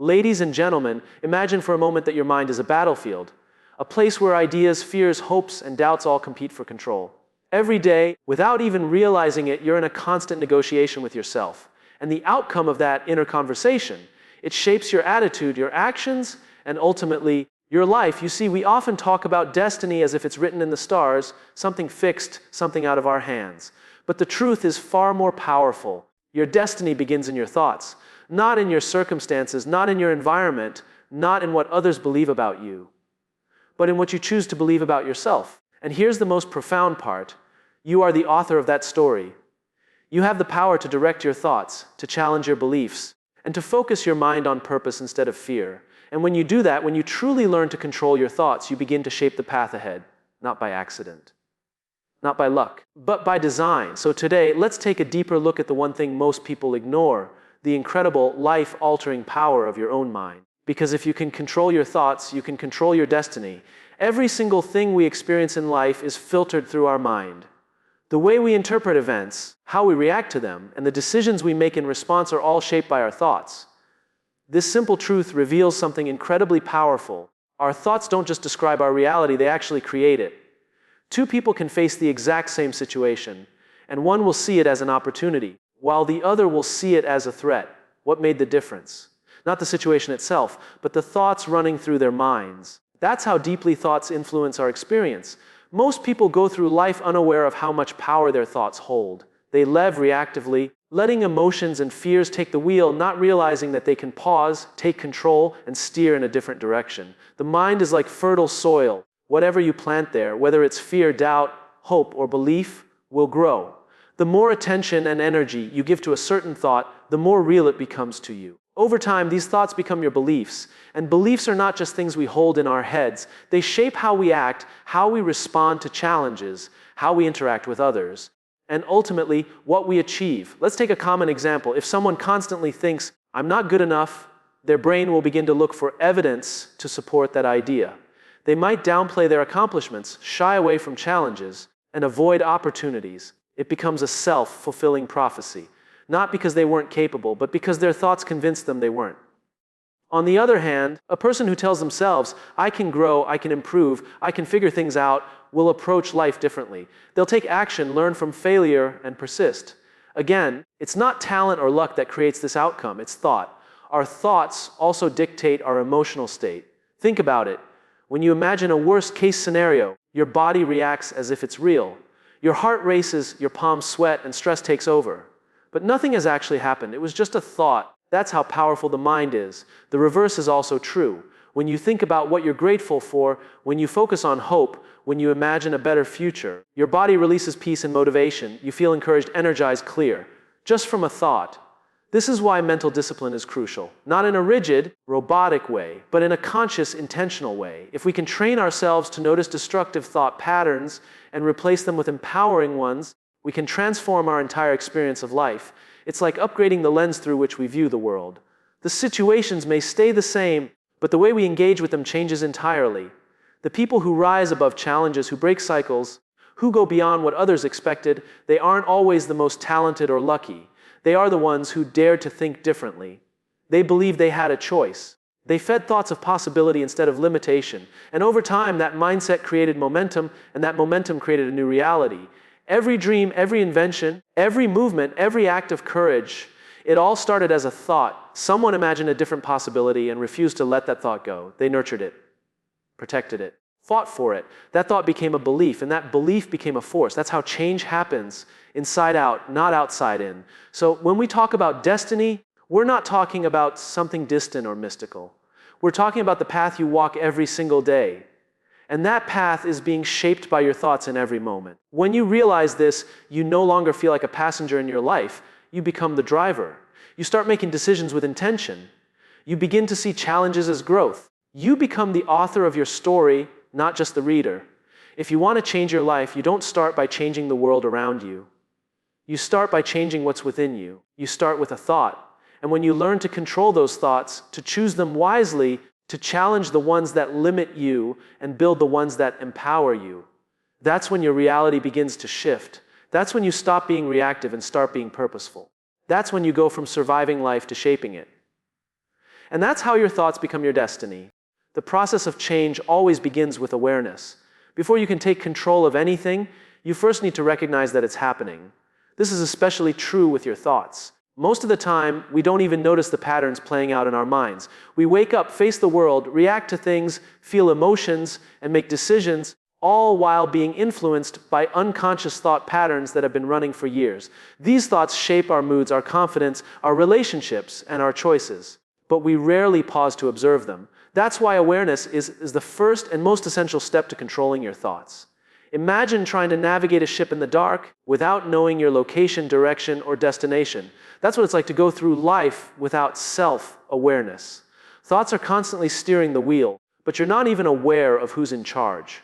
Ladies and gentlemen, imagine for a moment that your mind is a battlefield, a place where ideas, fears, hopes, and doubts all compete for control. Every day, without even realizing it, you're in a constant negotiation with yourself. And the outcome of that inner conversation, it shapes your attitude, your actions, and ultimately, your life. You see, we often talk about destiny as if it's written in the stars, something fixed, something out of our hands. But the truth is far more powerful. Your destiny begins in your thoughts, not in your circumstances, not in your environment, not in what others believe about you, but in what you choose to believe about yourself. And here's the most profound part. You are the author of that story. You have the power to direct your thoughts, to challenge your beliefs, and to focus your mind on purpose instead of fear. And when you do that, when you truly learn to control your thoughts, you begin to shape the path ahead, not by accident, not by luck, but by design. So today, let's take a deeper look at the one thing most people ignore, the incredible, life-altering power of your own mind. Because if you can control your thoughts, you can control your destiny. Every single thing we experience in life is filtered through our mind. The way we interpret events, how we react to them, and the decisions we make in response are all shaped by our thoughts. This simple truth reveals something incredibly powerful. Our thoughts don't just describe our reality, they actually create it. Two people can face the exact same situation, and one will see it as an opportunity, while the other will see it as a threat. What made the difference? Not the situation itself, but the thoughts running through their minds. That's how deeply thoughts influence our experience. Most people go through life unaware of how much power their thoughts hold. They live reactively, letting emotions and fears take the wheel, not realizing that they can pause, take control, and steer in a different direction. The mind is like fertile soil. Whatever you plant there, whether it's fear, doubt, hope, or belief, will grow. The more attention and energy you give to a certain thought, the more real it becomes to you. Over time, these thoughts become your beliefs. And beliefs are not just things we hold in our heads. They shape how we act, how we respond to challenges, how we interact with others, and ultimately, what we achieve. Let's take a common example. If someone constantly thinks, "I'm not good enough," their brain will begin to look for evidence to support that idea. They might downplay their accomplishments, shy away from challenges, and avoid opportunities. It becomes a self-fulfilling prophecy. Not because they weren't capable, but because their thoughts convinced them they weren't. On the other hand, a person who tells themselves, "I can grow, I can improve, I can figure things out," will approach life differently. They'll take action, learn from failure, and persist. Again, it's not talent or luck that creates this outcome, it's thought. Our thoughts also dictate our emotional state. Think about it. When you imagine a worst-case scenario, your body reacts as if it's real. Your heart races, your palms sweat, and stress takes over. But nothing has actually happened. It was just a thought. That's how powerful the mind is. The reverse is also true. When you think about what you're grateful for, when you focus on hope, when you imagine a better future, your body releases peace and motivation. You feel encouraged, energized, clear, just from a thought. This is why mental discipline is crucial. Not in a rigid, robotic way, but in a conscious, intentional way. If we can train ourselves to notice destructive thought patterns and replace them with empowering ones, we can transform our entire experience of life. It's like upgrading the lens through which we view the world. The situations may stay the same, but the way we engage with them changes entirely. The people who rise above challenges, who break cycles, who go beyond what others expected, they aren't always the most talented or lucky. They are the ones who dared to think differently. They believed they had a choice. They fed thoughts of possibility instead of limitation. And over time, that mindset created momentum, and that momentum created a new reality. Every dream, every invention, every movement, every act of courage, it all started as a thought. Someone imagined a different possibility and refused to let that thought go. They nurtured it, protected it, fought for it. That thought became a belief, and that belief became a force. That's how change happens, inside out, not outside in. So when we talk about destiny, we're not talking about something distant or mystical. We're talking about the path you walk every single day. And that path is being shaped by your thoughts in every moment. When you realize this, you no longer feel like a passenger in your life. You become the driver. You start making decisions with intention. You begin to see challenges as growth. You become the author of your story, not just the reader. If you want to change your life, you don't start by changing the world around you. You start by changing what's within you. You start with a thought. And when you learn to control those thoughts, to choose them wisely, to challenge the ones that limit you and build the ones that empower you, that's when your reality begins to shift. That's when you stop being reactive and start being purposeful. That's when you go from surviving life to shaping it. And that's how your thoughts become your destiny. The process of change always begins with awareness. Before you can take control of anything, you first need to recognize that it's happening. This is especially true with your thoughts. Most of the time, we don't even notice the patterns playing out in our minds. We wake up, face the world, react to things, feel emotions, and make decisions, all while being influenced by unconscious thought patterns that have been running for years. These thoughts shape our moods, our confidence, our relationships, and our choices. But we rarely pause to observe them. That's why awareness is the first and most essential step to controlling your thoughts. Imagine trying to navigate a ship in the dark without knowing your location, direction, or destination. That's what it's like to go through life without self-awareness. Thoughts are constantly steering the wheel, but you're not even aware of who's in charge.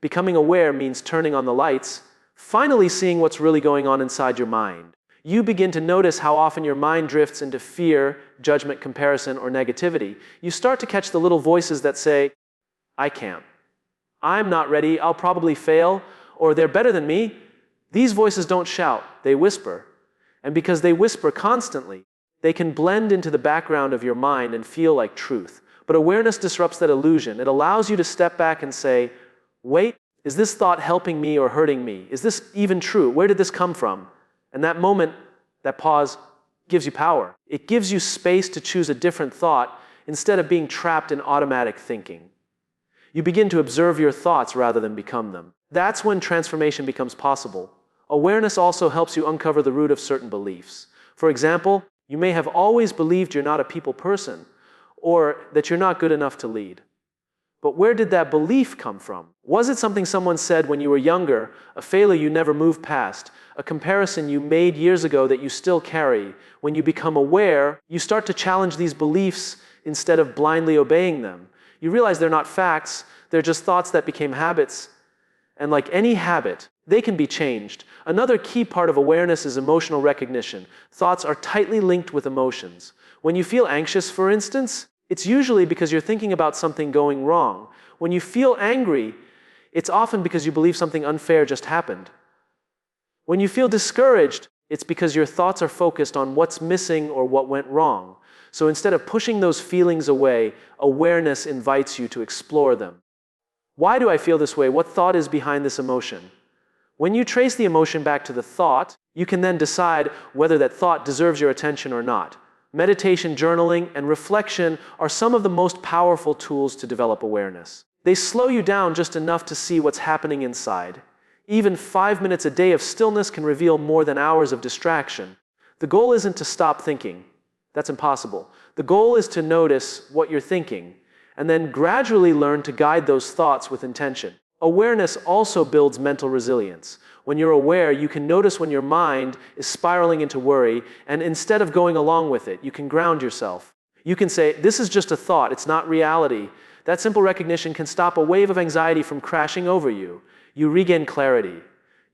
Becoming aware means turning on the lights, finally seeing what's really going on inside your mind. You begin to notice how often your mind drifts into fear, judgment, comparison, or negativity. You start to catch the little voices that say, "I can't. I'm not ready, I'll probably fail," or "they're better than me." These voices don't shout, they whisper. And because they whisper constantly, they can blend into the background of your mind and feel like truth. But awareness disrupts that illusion. It allows you to step back and say, "Wait, is this thought helping me or hurting me? Is this even true? Where did this come from?" And that moment, that pause, gives you power. It gives you space to choose a different thought instead of being trapped in automatic thinking. You begin to observe your thoughts rather than become them. That's when transformation becomes possible. Awareness also helps you uncover the root of certain beliefs. For example, you may have always believed you're not a people person, or that you're not good enough to lead. But where did that belief come from? Was it something someone said when you were younger, a failure you never moved past, a comparison you made years ago that you still carry? When you become aware, you start to challenge these beliefs instead of blindly obeying them. You realize they're not facts, they're just thoughts that became habits. And like any habit, they can be changed. Another key part of awareness is emotional recognition. Thoughts are tightly linked with emotions. When you feel anxious, for instance, it's usually because you're thinking about something going wrong. When you feel angry, it's often because you believe something unfair just happened. When you feel discouraged, it's because your thoughts are focused on what's missing or what went wrong. So instead of pushing those feelings away, awareness invites you to explore them. Why do I feel this way? What thought is behind this emotion? When you trace the emotion back to the thought, you can then decide whether that thought deserves your attention or not. Meditation, journaling, and reflection are some of the most powerful tools to develop awareness. They slow you down just enough to see what's happening inside. Even 5 minutes a day of stillness can reveal more than hours of distraction. The goal isn't to stop thinking. That's impossible. The goal is to notice what you're thinking, and then gradually learn to guide those thoughts with intention. Awareness also builds mental resilience. When you're aware, you can notice when your mind is spiraling into worry, and instead of going along with it, you can ground yourself. You can say, "This is just a thought, it's not reality." That simple recognition can stop a wave of anxiety from crashing over you. You regain clarity.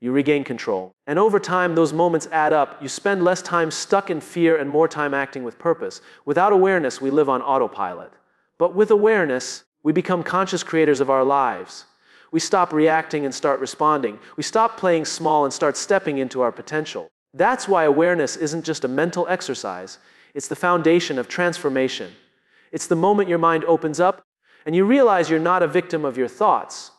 You regain control. And over time, those moments add up. You spend less time stuck in fear and more time acting with purpose. Without awareness, we live on autopilot. But with awareness, we become conscious creators of our lives. We stop reacting and start responding. We stop playing small and start stepping into our potential. That's why awareness isn't just a mental exercise. It's the foundation of transformation. It's the moment your mind opens up and you realize you're not a victim of your thoughts.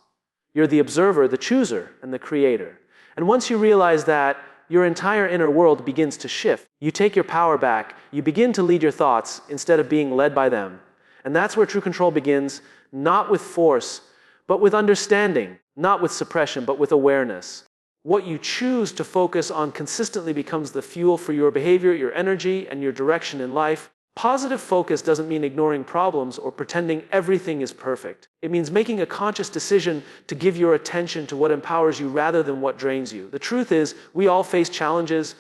You're the observer, the chooser, and the creator. And once you realize that, your entire inner world begins to shift. You take your power back. You begin to lead your thoughts instead of being led by them. And that's where true control begins, not with force, but with understanding, not with suppression, but with awareness. What you choose to focus on consistently becomes the fuel for your behavior, your energy, and your direction in life. Positive focus doesn't mean ignoring problems or pretending everything is perfect. It means making a conscious decision to give your attention to what empowers you rather than what drains you. The truth is, we all face challenges.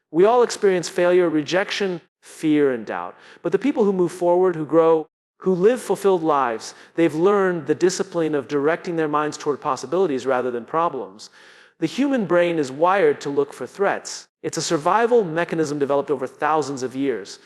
We all experience failure, rejection, fear, and doubt. But the people who move forward, who grow, who live fulfilled lives, they've learned the discipline of directing their minds toward possibilities rather than problems. The human brain is wired to look for threats. It's a survival mechanism developed over thousands of years.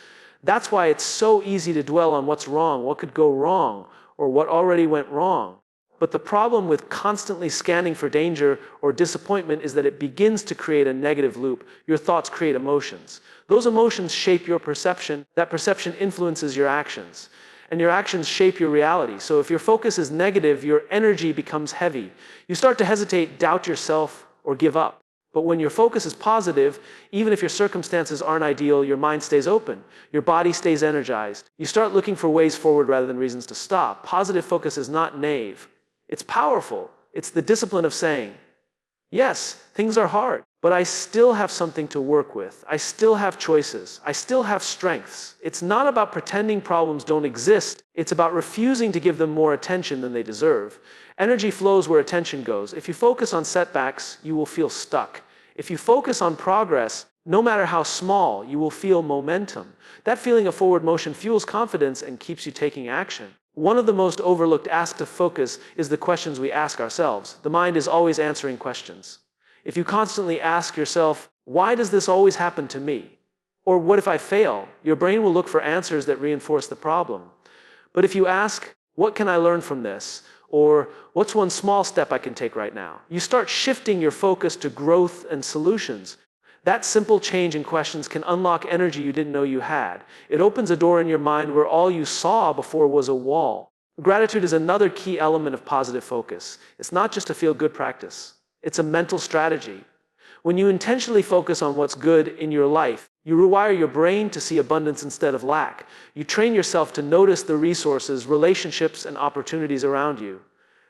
That's why it's so easy to dwell on what's wrong, what could go wrong, or what already went wrong. But the problem with constantly scanning for danger or disappointment is that it begins to create a negative loop. Your thoughts create emotions. Those emotions shape your perception. That perception influences your actions. And your actions shape your reality. So if your focus is negative, your energy becomes heavy. You start to hesitate, doubt yourself, or give up. But when your focus is positive, even if your circumstances aren't ideal, your mind stays open. Your body stays energized. You start looking for ways forward rather than reasons to stop. Positive focus is not naive. It's powerful. It's the discipline of saying, yes, things are hard, but I still have something to work with. I still have choices. I still have strengths. It's not about pretending problems don't exist. It's about refusing to give them more attention than they deserve. Energy flows where attention goes. If you focus on setbacks, you will feel stuck. If you focus on progress, no matter how small, you will feel momentum. That feeling of forward motion fuels confidence and keeps you taking action. One of the most overlooked asks of focus is the questions we ask ourselves. The mind is always answering questions. If you constantly ask yourself, why does this always happen to me? Or what if I fail? Your brain will look for answers that reinforce the problem. But if you ask, what can I learn from this? Or what's one small step I can take right now? You start shifting your focus to growth and solutions. That simple change in questions can unlock energy you didn't know you had. It opens a door in your mind where all you saw before was a wall. Gratitude is another key element of positive focus. It's not just a feel-good practice. It's a mental strategy. When you intentionally focus on what's good in your life, you rewire your brain to see abundance instead of lack. You train yourself to notice the resources, relationships, and opportunities around you.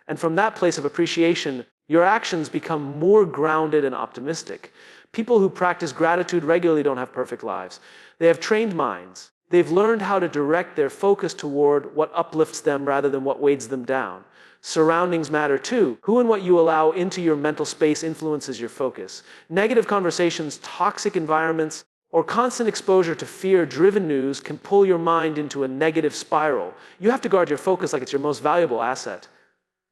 And from that place of appreciation, your actions become more grounded and optimistic. People who practice gratitude regularly don't have perfect lives. They have trained minds. They've learned how to direct their focus toward what uplifts them rather than what weighs them down. Surroundings matter too. Who and what you allow into your mental space influences your focus. Negative conversations, toxic environments, or constant exposure to fear-driven news can pull your mind into a negative spiral. You have to guard your focus like it's your most valuable asset.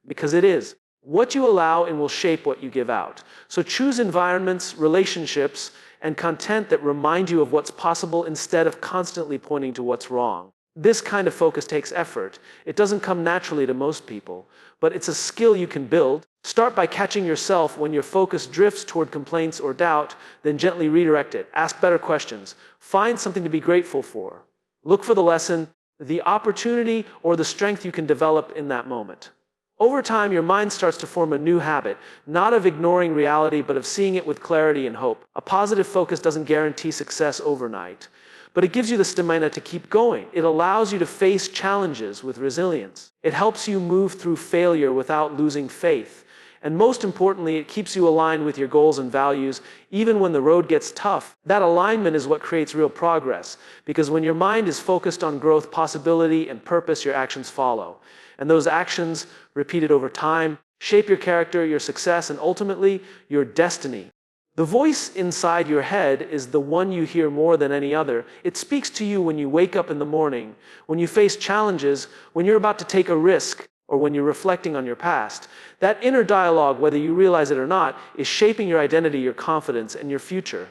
Because it is. What you allow in will shape what you give out. So choose environments, relationships, and content that remind you of what's possible instead of constantly pointing to what's wrong. This kind of focus takes effort. It doesn't come naturally to most people, but it's a skill you can build. Start by catching yourself when your focus drifts toward complaints or doubt, then gently redirect it. Ask better questions. Find something to be grateful for. Look for the lesson, the opportunity, or the strength you can develop in that moment. Over time, your mind starts to form a new habit, not of ignoring reality, but of seeing it with clarity and hope. A positive focus doesn't guarantee success overnight, but it gives you the stamina to keep going. It allows you to face challenges with resilience. It helps you move through failure without losing faith. And most importantly, it keeps you aligned with your goals and values, even when the road gets tough. That alignment is what creates real progress, because when your mind is focused on growth, possibility, and purpose, your actions follow. And those actions, repeated over time, shape your character, your success, and ultimately, your destiny. The voice inside your head is the one you hear more than any other. It speaks to you when you wake up in the morning, when you face challenges, when you're about to take a risk, or when you're reflecting on your past. That inner dialogue, whether you realize it or not, is shaping your identity, your confidence, and your future.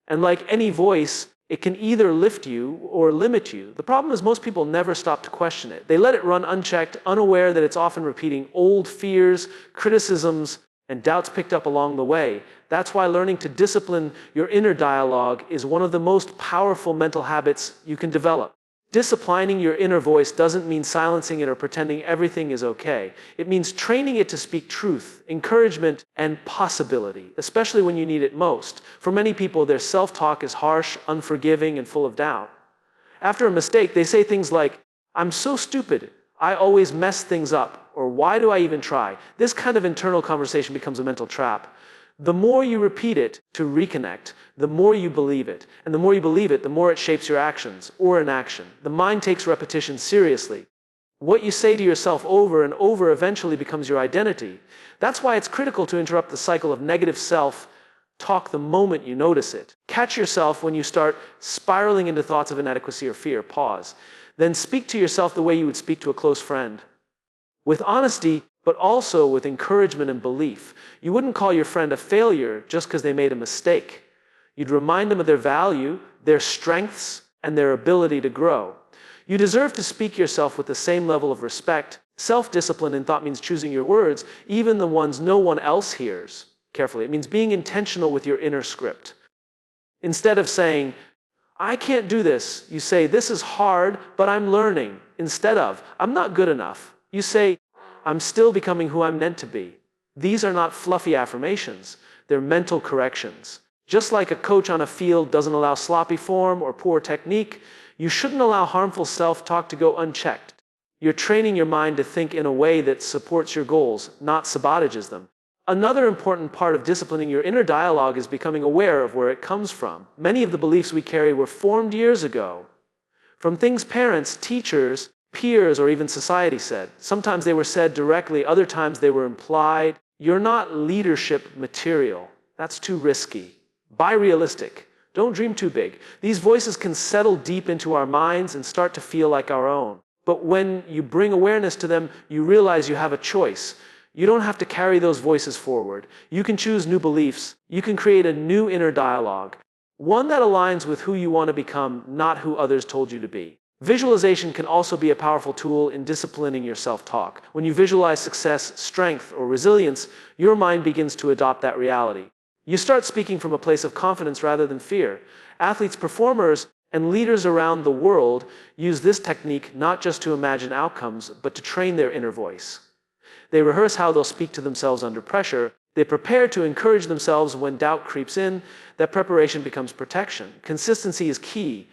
And like any voice, it can either lift you or limit you. The problem is most people never stop to question it. They let it run unchecked, unaware that it's often repeating old fears, criticisms, and doubts picked up along the way. That's why learning to discipline your inner dialogue is one of the most powerful mental habits you can develop. Disciplining your inner voice doesn't mean silencing it or pretending everything is okay. It means training it to speak truth, encouragement, and possibility, especially when you need it most. For many people, their self-talk is harsh, unforgiving, and full of doubt. After a mistake, they say things like, "I'm so stupid, I always mess things up," or "Why do I even try?" This kind of internal conversation becomes a mental trap. The more you repeat it to reconnect, the more you believe it. And the more you believe it, the more it shapes your actions or inaction. The mind takes repetition seriously. What you say to yourself over and over eventually becomes your identity. That's why it's critical to interrupt the cycle of negative self-talk the moment you notice it. Catch yourself when you start spiraling into thoughts of inadequacy or fear. Pause. Then speak to yourself the way you would speak to a close friend. With honesty, but also with encouragement and belief. You wouldn't call your friend a failure just because they made a mistake. You'd remind them of their value, their strengths, and their ability to grow. You deserve to speak yourself with the same level of respect. Self-discipline in thought means choosing your words, even the ones no one else hears carefully. It means being intentional with your inner script. Instead of saying, I can't do this, you say, this is hard, but I'm learning. Instead of, I'm not good enough, you say, I'm still becoming who I'm meant to be. These are not fluffy affirmations. They're mental corrections. Just like a coach on a field doesn't allow sloppy form or poor technique, you shouldn't allow harmful self-talk to go unchecked. You're training your mind to think in a way that supports your goals, not sabotages them. Another important part of disciplining your inner dialogue is becoming aware of where it comes from. Many of the beliefs we carry were formed years ago, from things parents, teachers, peers, or even society said. Sometimes they were said directly, other times they were implied. You're not leadership material. That's too risky. Buy realistic. Don't dream too big. These voices can settle deep into our minds and start to feel like our own. But when you bring awareness to them, you realize you have a choice. You don't have to carry those voices forward. You can choose new beliefs. You can create a new inner dialogue, one that aligns with who you want to become, not who others told you to be. Visualization can also be a powerful tool in disciplining your self-talk. When you visualize success, strength, or resilience, your mind begins to adopt that reality. You start speaking from a place of confidence rather than fear. Athletes, performers, and leaders around the world use this technique not just to imagine outcomes, but to train their inner voice. They rehearse how they'll speak to themselves under pressure. They prepare to encourage themselves when doubt creeps in. That preparation becomes protection. Consistency is key.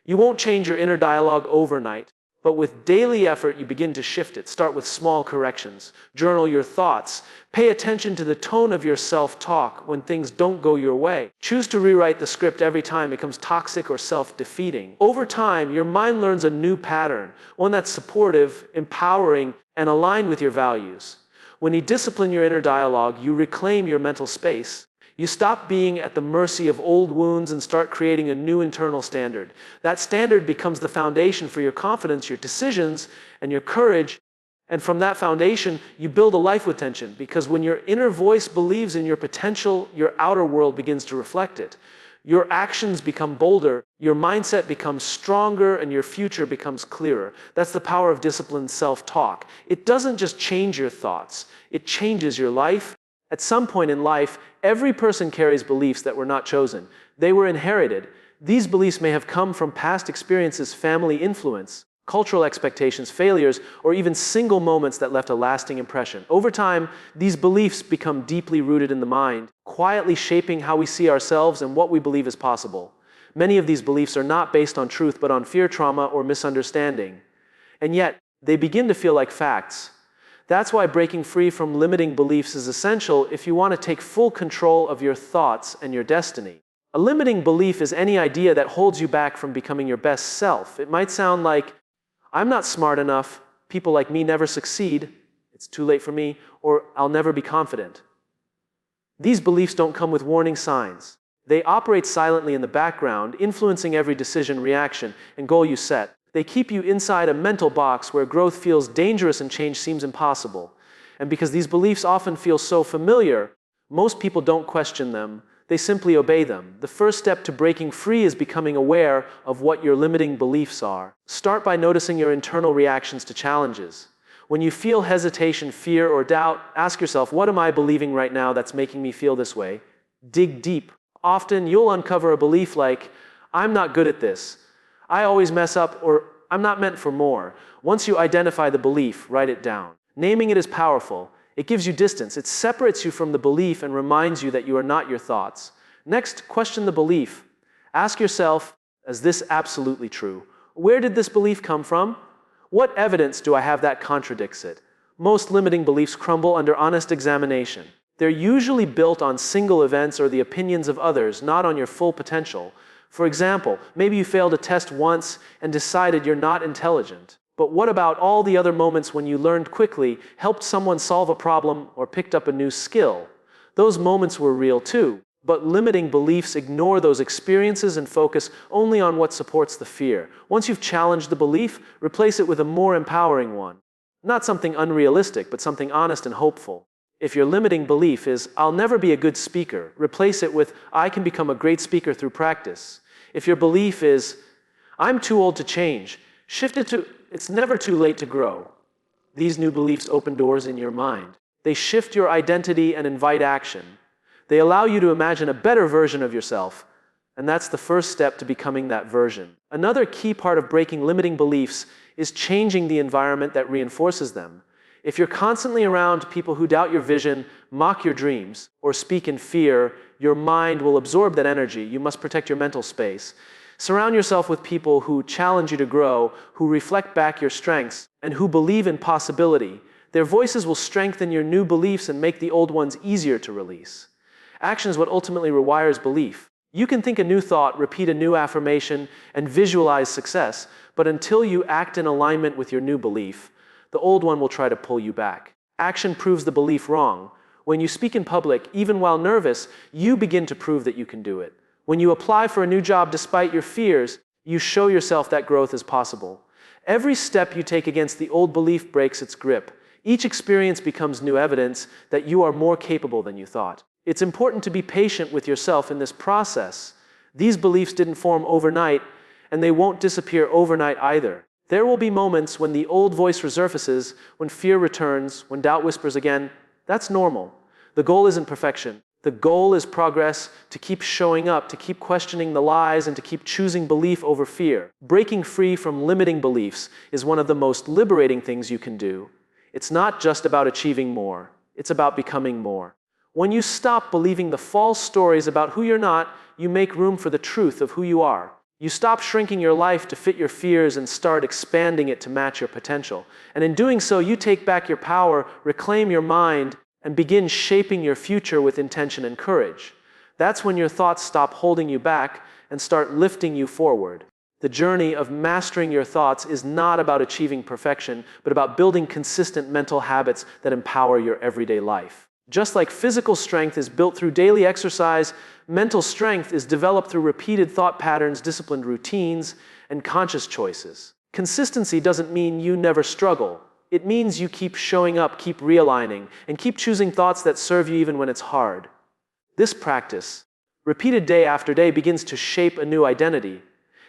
You won't change your inner dialogue overnight, but with daily effort, you begin to shift it. Start with small corrections. Journal your thoughts. Pay attention to the tone of your self-talk when things don't go your way. Choose to rewrite the script every time it becomes toxic or self-defeating. Over time, your mind learns a new pattern, one that's supportive, empowering, and aligned with your values. When you discipline your inner dialogue, you reclaim your mental space. You stop being at the mercy of old wounds and start creating a new internal standard. That standard becomes the foundation for your confidence, your decisions, and your courage. And from that foundation, you build a life with tension, because when your inner voice believes in your potential, your outer world begins to reflect it. Your actions become bolder, your mindset becomes stronger, and your future becomes clearer. That's the power of disciplined self-talk. It doesn't just change your thoughts, it changes your life. At some point in life, every person carries beliefs that were not chosen. They were inherited. These beliefs may have come from past experiences, family influence, cultural expectations, failures, or even single moments that left a lasting impression. Over time, these beliefs become deeply rooted in the mind, quietly shaping how we see ourselves and what we believe is possible. Many of these beliefs are not based on truth, but on fear, trauma, or misunderstanding. And yet, they begin to feel like facts. That's why breaking free from limiting beliefs is essential if you want to take full control of your thoughts and your destiny. A limiting belief is any idea that holds you back from becoming your best self. It might sound like, I'm not smart enough, people like me never succeed, it's too late for me, or I'll never be confident. These beliefs don't come with warning signs. They operate silently in the background, influencing every decision, reaction, and goal you set. They keep you inside a mental box where growth feels dangerous and change seems impossible. And because these beliefs often feel so familiar, most people don't question them. They simply obey them. The first step to breaking free is becoming aware of what your limiting beliefs are. Start by noticing your internal reactions to challenges. When you feel hesitation, fear, or doubt, ask yourself, what am I believing right now that's making me feel this way? Dig deep. Often you'll uncover a belief like, I'm not good at this, I always mess up, or I'm not meant for more. Once you identify the belief, write it down. Naming it is powerful. It gives you distance. It separates you from the belief and reminds you that you are not your thoughts. Next, question the belief. Ask yourself, is this absolutely true? Where did this belief come from? What evidence do I have that contradicts it? Most limiting beliefs crumble under honest examination. They're usually built on single events or the opinions of others, not on your full potential. For example, maybe you failed a test once and decided you're not intelligent. But what about all the other moments when you learned quickly, helped someone solve a problem, or picked up a new skill? Those moments were real too. But limiting beliefs ignore those experiences and focus only on what supports the fear. Once you've challenged the belief, replace it with a more empowering one. Not something unrealistic, but something honest and hopeful. If your limiting belief is, I'll never be a good speaker, replace it with, I can become a great speaker through practice. If your belief is, I'm too old to change, It's never too late to grow. These new beliefs open doors in your mind. They shift your identity and invite action. They allow you to imagine a better version of yourself, and that's the first step to becoming that version. Another key part of breaking limiting beliefs is changing the environment that reinforces them. If you're constantly around people who doubt your vision, mock your dreams, or speak in fear, your mind will absorb that energy. You must protect your mental space. Surround yourself with people who challenge you to grow, who reflect back your strengths, and who believe in possibility. Their voices will strengthen your new beliefs and make the old ones easier to release. Action is what ultimately rewires belief. You can think a new thought, repeat a new affirmation, and visualize success, but until you act in alignment with your new belief, the old one will try to pull you back. Action proves the belief wrong. When you speak in public, even while nervous, you begin to prove that you can do it. When you apply for a new job despite your fears, you show yourself that growth is possible. Every step you take against the old belief breaks its grip. Each experience becomes new evidence that you are more capable than you thought. It's important to be patient with yourself in this process. These beliefs didn't form overnight, and they won't disappear overnight either. There will be moments when the old voice resurfaces, when fear returns, when doubt whispers again. That's normal. The goal isn't perfection. The goal is progress, to keep showing up, to keep questioning the lies, and to keep choosing belief over fear. Breaking free from limiting beliefs is one of the most liberating things you can do. It's not just about achieving more. It's about becoming more. When you stop believing the false stories about who you're not, you make room for the truth of who you are. You stop shrinking your life to fit your fears and start expanding it to match your potential. And in doing so, you take back your power, reclaim your mind, and begin shaping your future with intention and courage. That's when your thoughts stop holding you back and start lifting you forward. The journey of mastering your thoughts is not about achieving perfection, but about building consistent mental habits that empower your everyday life. Just like physical strength is built through daily exercise, mental strength is developed through repeated thought patterns, disciplined routines, and conscious choices. Consistency doesn't mean you never struggle. It means you keep showing up, keep realigning, and keep choosing thoughts that serve you even when it's hard. This practice, repeated day after day, begins to shape a new identity.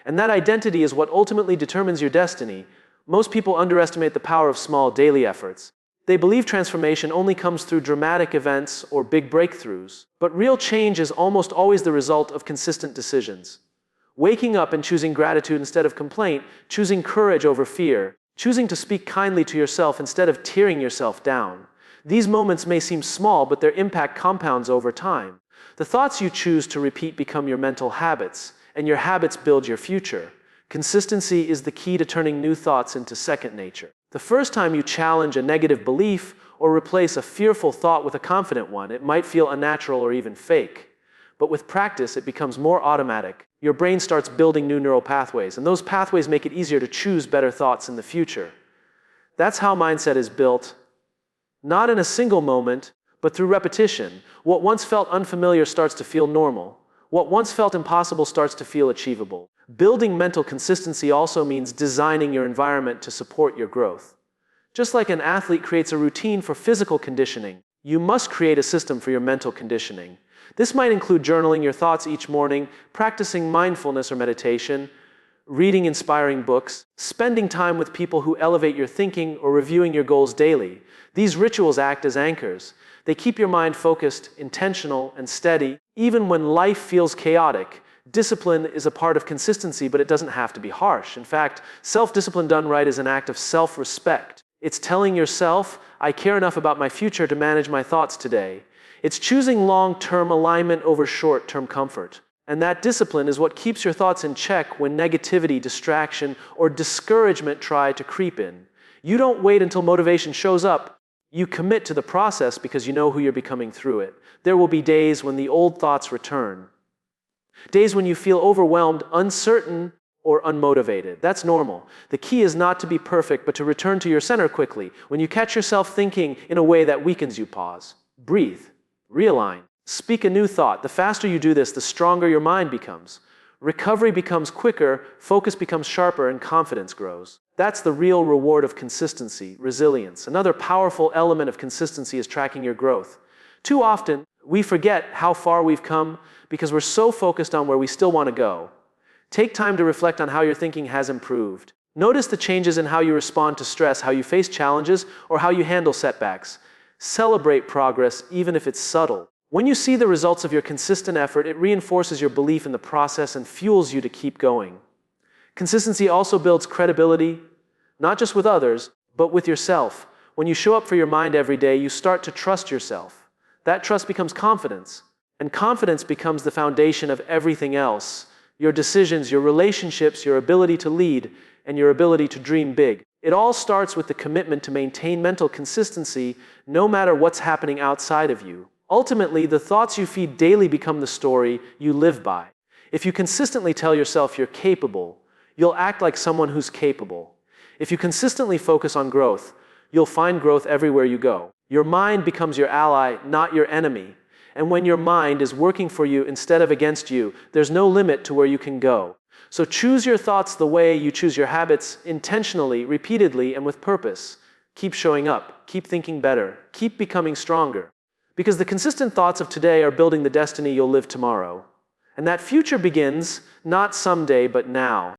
And that identity is what ultimately determines your destiny. Most people underestimate the power of small daily efforts. They believe transformation only comes through dramatic events or big breakthroughs. But real change is almost always the result of consistent decisions. Waking up and choosing gratitude instead of complaint, choosing courage over fear, choosing to speak kindly to yourself instead of tearing yourself down. These moments may seem small, but their impact compounds over time. The thoughts you choose to repeat become your mental habits, and your habits build your future. Consistency is the key to turning new thoughts into second nature. The first time you challenge a negative belief or replace a fearful thought with a confident one, it might feel unnatural or even fake. But with practice, it becomes more automatic. Your brain starts building new neural pathways, and those pathways make it easier to choose better thoughts in the future. That's how mindset is built, not in a single moment, but through repetition. What once felt unfamiliar starts to feel normal. What once felt impossible starts to feel achievable. Building mental consistency also means designing your environment to support your growth. Just like an athlete creates a routine for physical conditioning, you must create a system for your mental conditioning. This might include journaling your thoughts each morning, practicing mindfulness or meditation, reading inspiring books, spending time with people who elevate your thinking, or reviewing your goals daily. These rituals act as anchors. They keep your mind focused, intentional, and steady, even when life feels chaotic. Discipline is a part of consistency, but it doesn't have to be harsh. In fact, self-discipline done right is an act of self-respect. It's telling yourself, I care enough about my future to manage my thoughts today. It's choosing long-term alignment over short-term comfort. And that discipline is what keeps your thoughts in check when negativity, distraction, or discouragement try to creep in. You don't wait until motivation shows up. You commit to the process because you know who you're becoming through it. There will be days when the old thoughts return. Days when you feel overwhelmed, uncertain, or unmotivated. That's normal. The key is not to be perfect, but to return to your center quickly. When you catch yourself thinking in a way that weakens you, pause. Breathe. Realign. Speak a new thought. The faster you do this, the stronger your mind becomes. Recovery becomes quicker, focus becomes sharper, and confidence grows. That's the real reward of consistency, resilience. Another powerful element of consistency is tracking your growth. Too often, we forget how far we've come because we're so focused on where we still want to go. Take time to reflect on how your thinking has improved. Notice the changes in how you respond to stress, how you face challenges, or how you handle setbacks. Celebrate progress, even if it's subtle. When you see the results of your consistent effort, it reinforces your belief in the process and fuels you to keep going. Consistency also builds credibility, not just with others, but with yourself. When you show up for your mind every day, you start to trust yourself. That trust becomes confidence, and confidence becomes the foundation of everything else. Your decisions, your relationships, your ability to lead, and your ability to dream big. It all starts with the commitment to maintain mental consistency no matter what's happening outside of you. Ultimately, the thoughts you feed daily become the story you live by. If you consistently tell yourself you're capable, you'll act like someone who's capable. If you consistently focus on growth, you'll find growth everywhere you go. Your mind becomes your ally, not your enemy. And when your mind is working for you instead of against you, there's no limit to where you can go. So choose your thoughts the way you choose your habits, intentionally, repeatedly, and with purpose. Keep showing up, keep thinking better, keep becoming stronger. Because the consistent thoughts of today are building the destiny you'll live tomorrow. And that future begins not someday, but now.